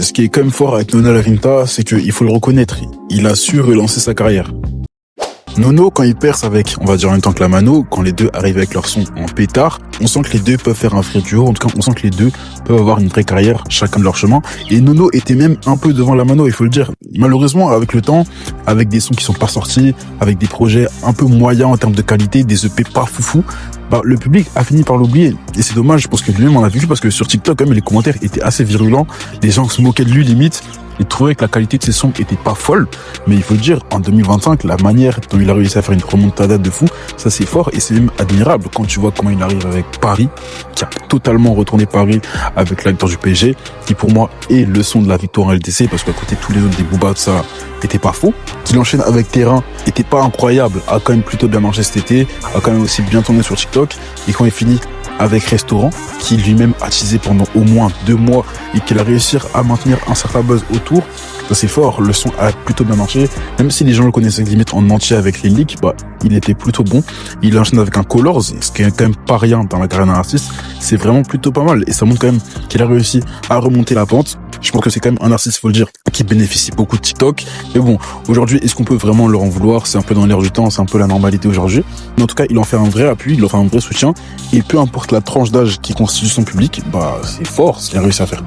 ce qui est quand même fort avec Nono Larinta, c'est qu'il faut le reconnaître, il a su relancer sa carrière. Nono, quand il perce avec, on va dire en même temps que la Mano, quand les deux arrivent avec leur son en pétard, on sent que les deux peuvent faire un vrai duo. En tout cas, on sent que les deux peuvent avoir une vraie carrière, chacun de leur chemin. Et Nono était même un peu devant la Mano, il faut le dire. Malheureusement, avec le temps, avec des sons qui sont pas sortis, avec des projets un peu moyens en termes de qualité, des EP pas foufou, le public a fini par l'oublier. Et c'est dommage, parce que lui-même en a vécu, parce que sur TikTok, quand même, les commentaires étaient assez virulents. Les gens se moquaient de lui, limite. Ils trouvaient que la qualité de ses sons était pas folle. Mais il faut le dire, en 2025, la manière dont il a réussi à faire une remontada de fou, ça c'est fort et c'est même admirable quand tu vois comment il arrive avec Paris, qui a totalement retourné Paris avec l'acteur du PSG, qui pour moi est le son de la victoire en LDC, parce qu'à côté tous les autres des Booba, ça était pas faux. Qu'il enchaîne avec Terrain était pas incroyable, a quand même plutôt bien marché cet été, a quand même aussi bien tourné sur TikTok. Et quand il finit avec Restaurant, qui lui-même a teasé pendant au moins 2 mois et qu'il a réussi à maintenir un certain buzz autour, ça c'est fort, le son a plutôt bien marché, même si les gens le connaissaient limite en entier avec les leaks, il était plutôt bon. Il enchaîne avec un Colors, ce qui est quand même pas rien dans la carrière d'un artiste, c'est vraiment plutôt pas mal, et ça montre quand même qu'il a réussi à remonter la pente. Je pense que c'est quand même un artiste, faut le dire, qui bénéficie beaucoup de TikTok. Mais bon, aujourd'hui, est-ce qu'on peut vraiment leur en vouloir? C'est un peu dans l'air du temps, c'est un peu la normalité aujourd'hui. Mais en tout cas, il en fait un vrai appui, il en fait un vrai soutien. Et peu importe la tranche d'âge qui constitue son public, c'est fort ce qu'il a réussi à faire.